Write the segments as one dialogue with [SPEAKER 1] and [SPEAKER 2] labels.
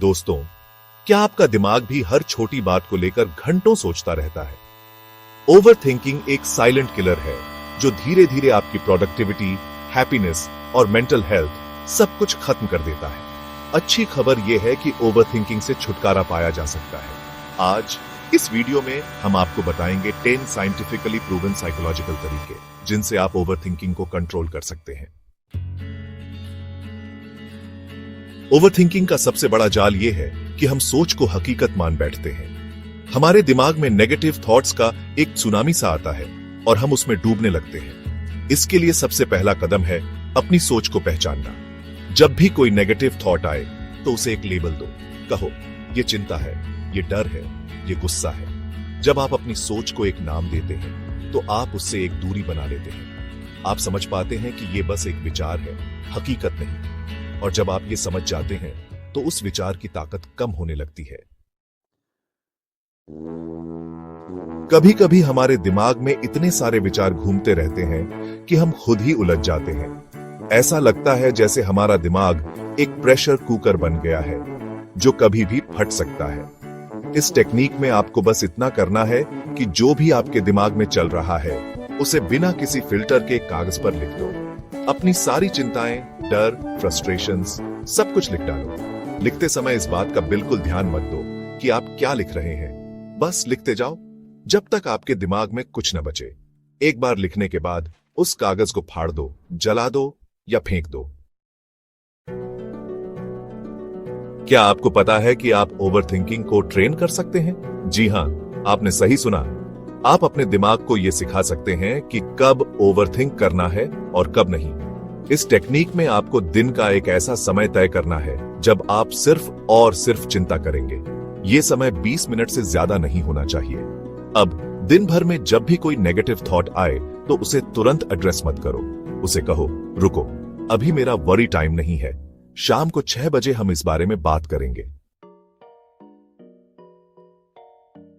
[SPEAKER 1] दोस्तों, क्या आपका दिमाग भी हर छोटी बात को लेकर घंटों सोचता रहता है? ओवरथिंकिंग एक साइलेंट किलर है जो धीरे धीरे आपकी प्रोडक्टिविटी, हैप्पीनेस और मेंटल हेल्थ सब कुछ खत्म कर देता है। अच्छी खबर यह है कि ओवरथिंकिंग से छुटकारा पाया जा सकता है। आज इस वीडियो में हम आपको बताएंगे 10 साइंटिफिकली प्रूवन साइकोलॉजिकल तरीके जिनसे आप ओवरथिंकिंग को कंट्रोल कर सकते हैं। ओवरथिंकिंग का सबसे बड़ा जाल यह है कि हम सोच को हकीकत मान बैठते हैं। हमारे दिमाग में नेगेटिव थॉट्स का एक सुनामी सा आता है और हम उसमें डूबने लगते हैं। इसके लिए सबसे पहला कदम है अपनी सोच को पहचानना। जब भी कोई नेगेटिव थॉट आए तो उसे एक लेबल दो। कहो, ये चिंता है, ये डर है, ये गुस्सा है। जब आप अपनी सोच को एक नाम देते हैं तो आप उससे एक दूरी बना लेते हैं। आप समझ पाते हैं कि ये बस एक विचार है, हकीकत नहीं। और जब आप ये समझ जाते हैं तो उस विचार की ताकत कम होने लगती है। कभी कभी हमारे दिमाग में इतने सारे विचार घूमते रहते हैं कि हम खुद ही उलझ जाते हैं। ऐसा लगता है जैसे हमारा दिमाग एक प्रेशर कुकर बन गया है जो कभी भी फट सकता है। इस टेक्निक में आपको बस इतना करना है कि जो भी आपके दिमाग में चल रहा है उसे बिना किसी फिल्टर के कागज पर लिख दो। अपनी सारी चिंताएं, डर, फ्रस्ट्रेशंस सब कुछ लिख डालो। लिखते समय इस बात का बिल्कुल ध्यान मत दो कि आप क्या लिख रहे हैं। बस लिखते जाओ जब तक आपके दिमाग में कुछ न बचे। एक बार लिखने के बाद उस कागज को फाड़ दो, जला दो या फेंक दो। क्या आपको पता है कि आप ओवरथिंकिंग को ट्रेन कर सकते हैं? जी हां, आपने सही सुना। आप अपने दिमाग को यह सिखा सकते हैं कि कब ओवरथिंक करना है और कब नहीं। इस टेक्निक में आपको दिन का एक ऐसा समय तय करना है जब आप सिर्फ और सिर्फ चिंता करेंगे। यह समय 20 मिनट से ज्यादा नहीं होना चाहिए। अब दिन भर में जब भी कोई नेगेटिव थॉट आए तो उसे तुरंत एड्रेस मत करो। उसे कहो, रुको, अभी मेरा वरी टाइम नहीं है। शाम को 6 बजे हम इस बारे में बात करेंगे।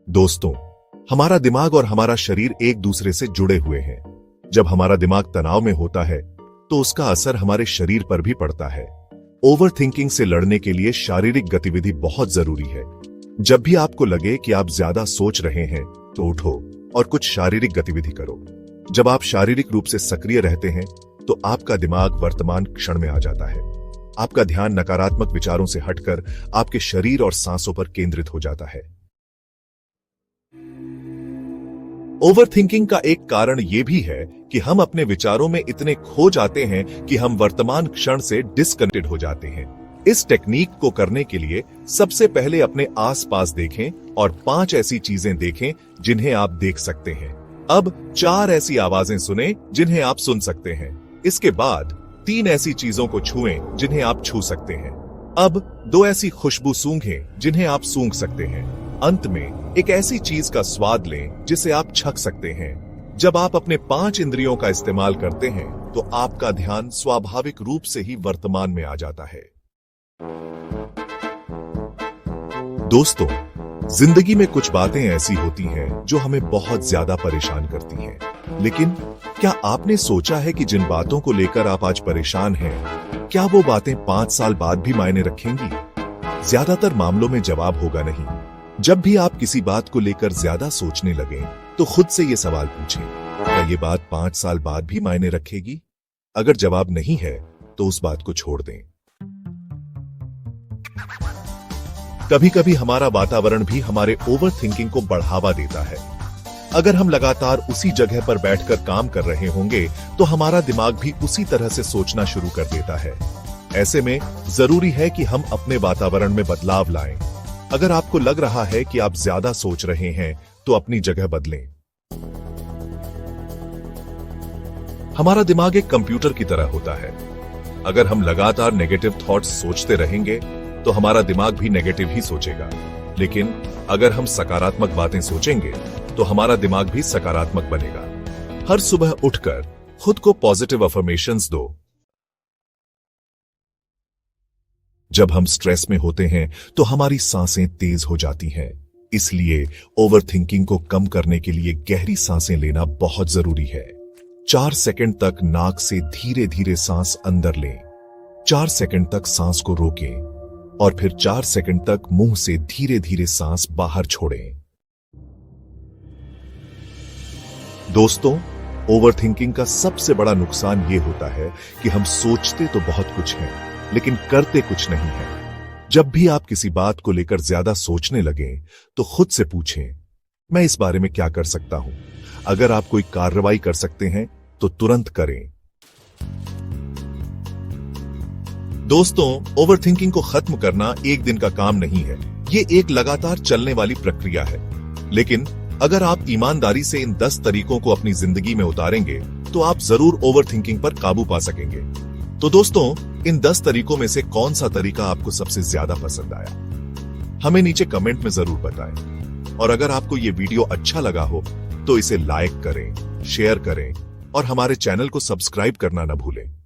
[SPEAKER 1] दोस्तों, हमारा दिमाग और हमारा शरीर एक दूसरे से जुड़े हुए हैं। जब हमारा दिमाग तनाव में होता है तो उसका असर हमारे शरीर पर भी पड़ता है। ओवरथिंकिंग से लड़ने के लिए शारीरिक गतिविधि बहुत जरूरी है। जब भी आपको लगे कि आप ज्यादा सोच रहे हैं तो उठो और कुछ शारीरिक गतिविधि करो। जब आप शारीरिक रूप से सक्रिय रहते हैं तो आपका दिमाग वर्तमान क्षण में आ जाता है। आपका ध्यान नकारात्मक विचारों से हटकर आपके शरीर और सांसों पर केंद्रित हो जाता है। ओवरथिंकिंग का एक कारण यह भी है कि हम अपने विचारों में इतने खो जाते हैं कि हम वर्तमान क्षण से डिस्कनेक्टेड हो जाते हैं। इस टेक्निक को करने के लिए सबसे पहले अपने आसपास देखें और 5 ऐसी चीजें देखें जिन्हें आप देख सकते हैं। अब 4 ऐसी आवाजें सुनें जिन्हें आप सुन सकते हैं। इसके बाद 3 ऐसी चीजों को छुएं जिन्हें आप छू सकते हैं। अब 2 ऐसी खुशबू सूंघें जिन्हें आप सूंघ सकते हैं। अंत में एक ऐसी चीज का स्वाद लें जिसे आप छक सकते हैं। जब आप अपने 5 इंद्रियों का इस्तेमाल करते हैं तो आपका ध्यान स्वाभाविक रूप से ही वर्तमान में आ जाता है। दोस्तों, जिंदगी में कुछ बातें ऐसी होती हैं जो हमें बहुत ज्यादा परेशान करती हैं। लेकिन क्या आपने सोचा है कि जिन बातों को लेकर आप आज परेशान हैं, क्या वो बातें 5 साल बाद भी मायने रखेंगी? ज्यादातर मामलों में जवाब होगा नहीं। जब भी आप किसी बात को लेकर ज्यादा सोचने लगें तो खुद से ये सवाल पूछें, क्या ये बात 5 साल बाद भी मायने रखेगी? अगर जवाब नहीं है तो उस बात को छोड़ दें। कभी कभी हमारा वातावरण भी हमारे ओवरथिंकिंग को बढ़ावा देता है। अगर हम लगातार उसी जगह पर बैठकर काम कर रहे होंगे तो हमारा दिमाग भी उसी तरह से सोचना शुरू कर देता है। ऐसे में जरूरी है कि हम अपने वातावरण में बदलाव लाएं। अगर आपको लग रहा है कि आप ज्यादा सोच रहे हैं तो अपनी जगह बदलें। हमारा दिमाग एक कंप्यूटर की तरह होता है। अगर हम लगातार नेगेटिव थॉट्स सोचते रहेंगे तो हमारा दिमाग भी नेगेटिव ही सोचेगा। लेकिन अगर हम सकारात्मक बातें सोचेंगे तो हमारा दिमाग भी सकारात्मक बनेगा। हर सुबह उठकर खुद को पॉजिटिव अफर्मेशंस दो। जब हम स्ट्रेस में होते हैं तो हमारी सांसें तेज हो जाती हैं। इसलिए ओवरथिंकिंग को कम करने के लिए गहरी सांसें लेना बहुत जरूरी है। 4 सेकंड तक नाक से धीरे धीरे सांस अंदर लें, 4 सेकंड तक सांस को रोकें और फिर 4 सेकंड तक मुंह से धीरे धीरे सांस बाहर छोड़ें। दोस्तों, ओवरथिंकिंग का सबसे बड़ा नुकसान यह होता है कि हम सोचते तो बहुत कुछ हैं, लेकिन करते कुछ नहीं है। जब भी आप किसी बात को लेकर ज्यादा सोचने लगें, तो खुद से पूछें, मैं इस बारे में क्या कर सकता हूं? अगर आप कोई कार्रवाई कर सकते हैं, तो तुरंत करें। दोस्तों, ओवरथिंकिंग को खत्म करना एक दिन का काम नहीं है। ये एक लगातार चलने वाली प्रक्रिया है। लेकिन अगर आप ईमानदारी से इन 10 तरीकों को अपनी जिंदगी में उतारेंगे, तो आप जरूर ओवरथिंकिंग पर काबू पा सकेंगे। तो दोस्तों, इन 10 तरीकों में से कौन सा तरीका आपको सबसे ज्यादा पसंद आया? हमें नीचे कमेंट में जरूर बताएं। और अगर आपको ये वीडियो अच्छा लगा हो, तो इसे लाइक करें, शेयर करें और हमारे चैनल को सब्सक्राइब करना न भूलें।